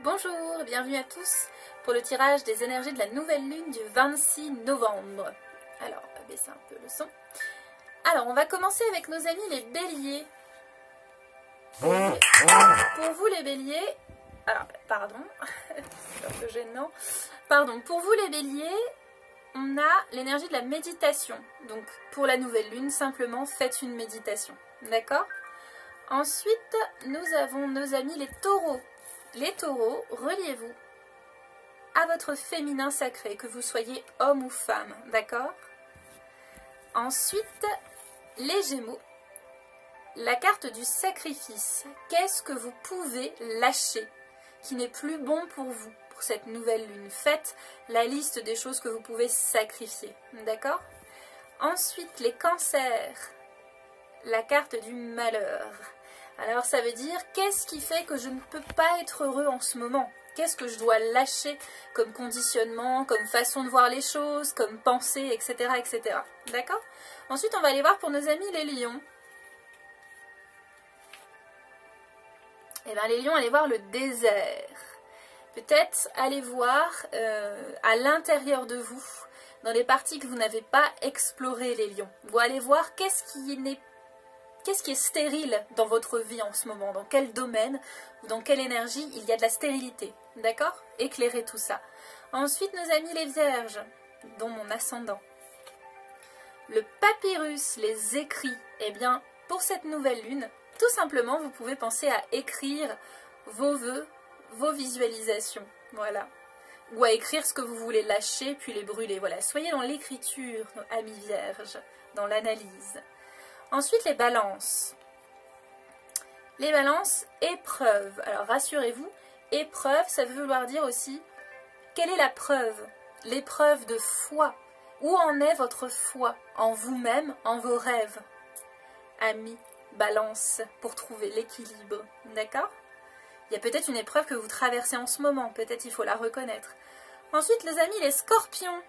Bonjour, bienvenue à tous pour le tirage des énergies de la nouvelle lune du 26 novembre. Alors, on va baisser un peu le son. Alors, on va commencer avec nos amis les béliers. Pour vous les béliers, alors, pardon, c'est un peu gênant. Pardon, pour vous les béliers, on a l'énergie de la méditation. Donc, pour la nouvelle lune, simplement faites une méditation. D'accord ? Ensuite, nous avons nos amis les taureaux. Les taureaux, reliez-vous à votre féminin sacré, que vous soyez homme ou femme, d'accord? Ensuite, les gémeaux, la carte du sacrifice. Qu'est-ce que vous pouvez lâcher qui n'est plus bon pour vous, pour cette nouvelle lune? Faites la liste des choses que vous pouvez sacrifier, d'accord? Ensuite, les cancers, la carte du malheur. Alors ça veut dire, qu'est-ce qui fait que je ne peux pas être heureux en ce moment? Qu'est-ce que je dois lâcher comme conditionnement, comme façon de voir les choses, comme pensée, etc. etc. D'accord? Ensuite, on va aller voir pour nos amis les lions. Eh bien, les lions, allez voir le désert. Peut-être allez voir à l'intérieur de vous, dans les parties que vous n'avez pas explorées, les lions. Vous allez voir qu'est-ce qui est stérile dans votre vie en ce moment, dans quel domaine ou dans quelle énergie il y a de la stérilité, d'accord? Éclairez tout ça. Ensuite, nos amis les vierges, dont mon ascendant. Le papyrus, les écrits, eh bien, pour cette nouvelle lune, tout simplement, vous pouvez penser à écrire vos vœux, vos visualisations, voilà. Ou à écrire ce que vous voulez lâcher, puis les brûler, voilà. Soyez dans l'écriture, amis vierges, dans l'analyse. Ensuite, les balances. Les balances, épreuve. Alors, rassurez-vous, épreuve, ça veut vouloir dire aussi, quelle est la preuve? L'épreuve de foi. Où en est votre foi? En vous-même, en vos rêves. Amis, balance, pour trouver l'équilibre. D'accord? Il y a peut-être une épreuve que vous traversez en ce moment. Peut-être il faut la reconnaître. Ensuite, les amis, les scorpions.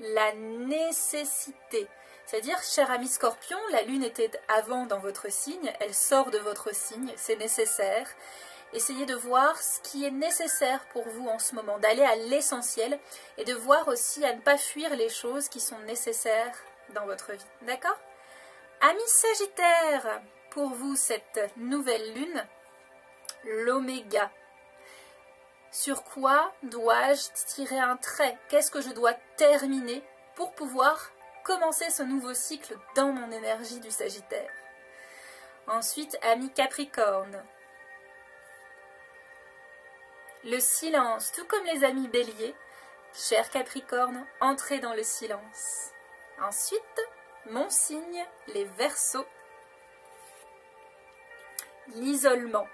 La nécessité. C'est-à-dire, cher ami Scorpion, la lune était avant dans votre signe, elle sort de votre signe, c'est nécessaire. Essayez de voir ce qui est nécessaire pour vous en ce moment, d'aller à l'essentiel et de voir aussi à ne pas fuir les choses qui sont nécessaires dans votre vie. D'accord? Amis Sagittaire, pour vous cette nouvelle lune, l'oméga. Sur quoi dois-je tirer un trait? Qu'est-ce que je dois terminer pour pouvoir commencer ce nouveau cycle dans mon énergie du Sagittaire? Ensuite, ami Capricorne. Le silence, tout comme les amis Bélier, cher Capricorne, entrez dans le silence. Ensuite, mon signe, les Verseaux. L'isolement.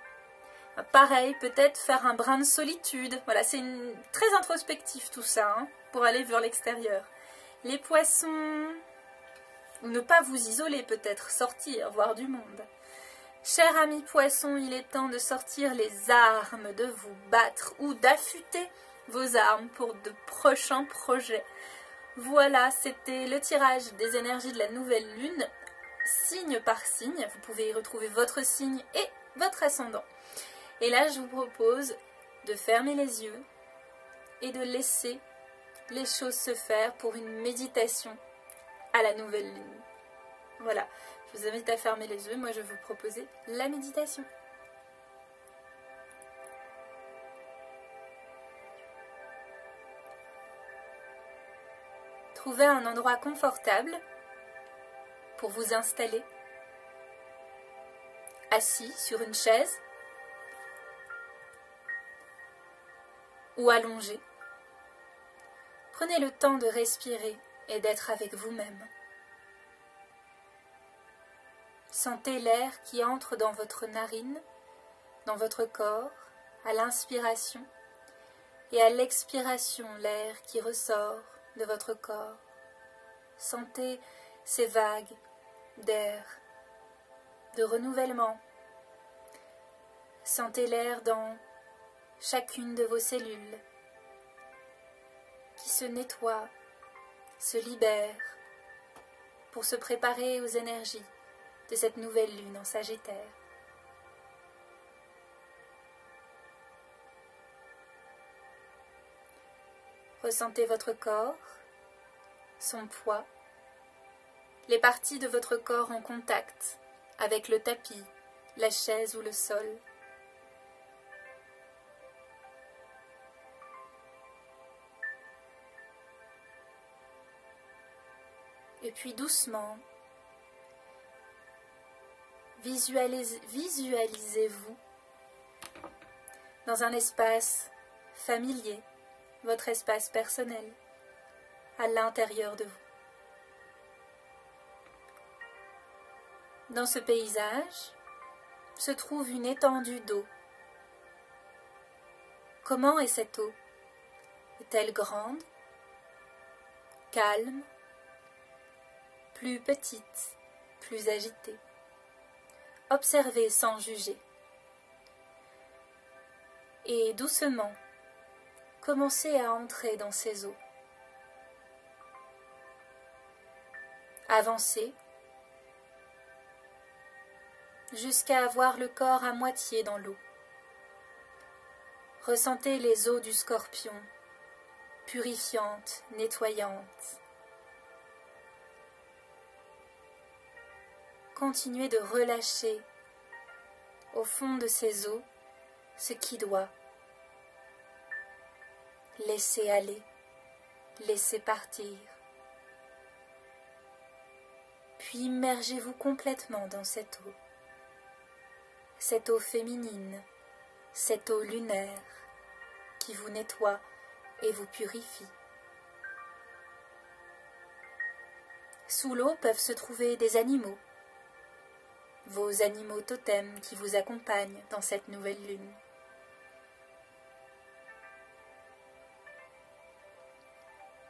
Pareil, peut-être faire un brin de solitude. Voilà, c'est très introspectif tout ça, hein, pour aller vers l'extérieur. Les poissons, ou ne pas vous isoler peut-être, sortir, voir du monde. Cher ami poisson, il est temps de sortir les armes, de vous battre ou d'affûter vos armes pour de prochains projets. Voilà, c'était le tirage des énergies de la nouvelle lune, signe par signe. Vous pouvez y retrouver votre signe et votre ascendant. Et là, je vous propose de fermer les yeux et de laisser les choses se faire pour une méditation à la nouvelle lune. Voilà, je vous invite à fermer les yeux. Moi, je vais vous proposer la méditation. Trouvez un endroit confortable pour vous installer, assis sur une chaise ou allongé. Prenez le temps de respirer et d'être avec vous-même. Sentez l'air qui entre dans votre narine, dans votre corps, à l'inspiration, et à l'expiration, l'air qui ressort de votre corps. Sentez ces vagues d'air, de renouvellement. Sentez l'air dans chacune de vos cellules, qui se nettoie, se libère, pour se préparer aux énergies de cette nouvelle lune en Sagittaire. Ressentez votre corps, son poids, les parties de votre corps en contact avec le tapis, la chaise ou le sol. Et puis doucement, visualisez-vous dans un espace familier, votre espace personnel, à l'intérieur de vous. Dans ce paysage se trouve une étendue d'eau. Comment est cette eau? Est-elle grande, calme, plus petite, plus agitée? Observez sans juger. Et doucement, commencez à entrer dans ces eaux. Avancez jusqu'à avoir le corps à moitié dans l'eau. Ressentez les eaux du scorpion, purifiantes, nettoyantes. Continuez de relâcher au fond de ces eaux ce qui doit. Laissez aller, laissez partir. Puis immergez-vous complètement dans cette eau féminine, cette eau lunaire qui vous nettoie et vous purifie. Sous l'eau peuvent se trouver des animaux, vos animaux totems qui vous accompagnent dans cette nouvelle lune.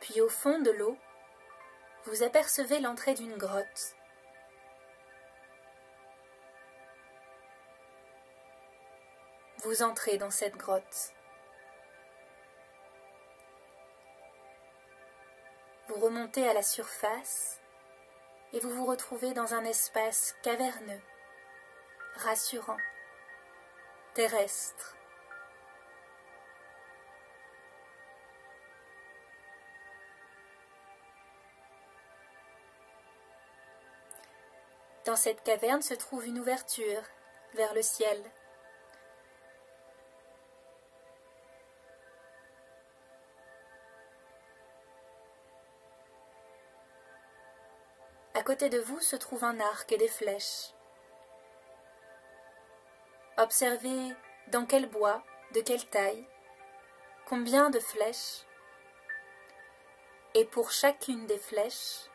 Puis au fond de l'eau, vous apercevez l'entrée d'une grotte. Vous entrez dans cette grotte. Vous remontez à la surface et vous vous retrouvez dans un espace caverneux, rassurant, terrestre. Dans cette caverne se trouve une ouverture vers le ciel. À côté de vous se trouve un arc et des flèches. Observez dans quel bois, de quelle taille, combien de flèches, et pour chacune des flèches,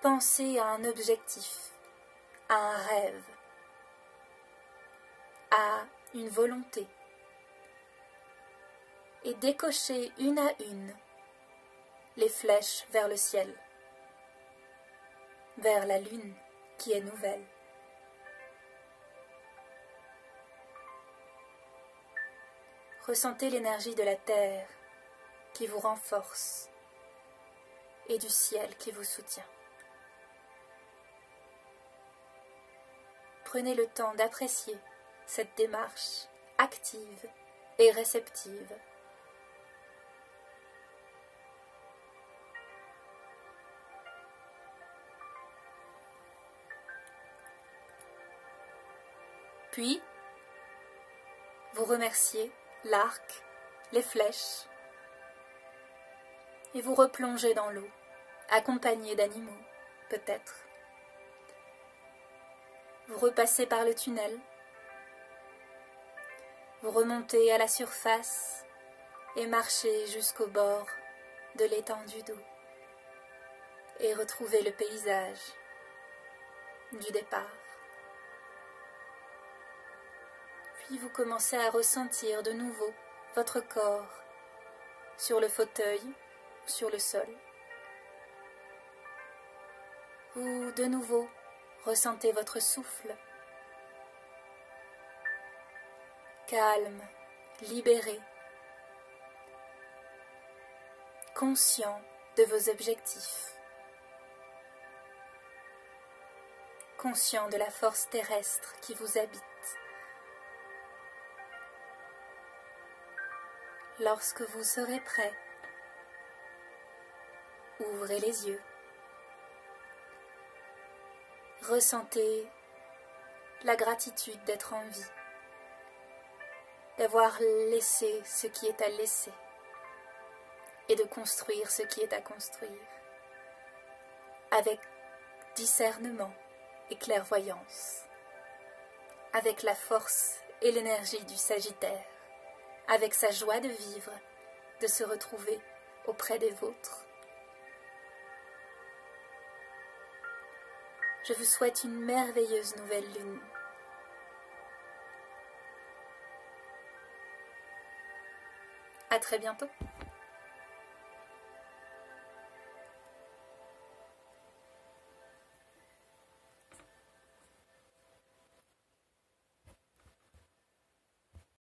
pensez à un objectif, à un rêve, à une volonté, et décochez une à une les flèches vers le ciel, vers la lune qui est nouvelle. Ressentez l'énergie de la terre qui vous renforce et du ciel qui vous soutient. Prenez le temps d'apprécier cette démarche active et réceptive. Puis, vous remerciez l'arc, les flèches, et vous replongez dans l'eau, accompagné d'animaux, peut-être. Vous repassez par le tunnel, vous remontez à la surface et marchez jusqu'au bord de l'étendue d'eau et retrouvez le paysage du départ. Puis vous commencez à ressentir de nouveau votre corps sur le fauteuil ou sur le sol. Vous de nouveau ressentez votre souffle, calme, libéré, conscient de vos objectifs, conscient de la force terrestre qui vous habite. Lorsque vous serez prêt, ouvrez les yeux. Ressentez la gratitude d'être en vie, d'avoir laissé ce qui est à laisser et de construire ce qui est à construire avec discernement et clairvoyance, avec la force et l'énergie du Sagittaire, avec sa joie de vivre, de se retrouver auprès des vôtres. Je vous souhaite une merveilleuse nouvelle lune. À très bientôt.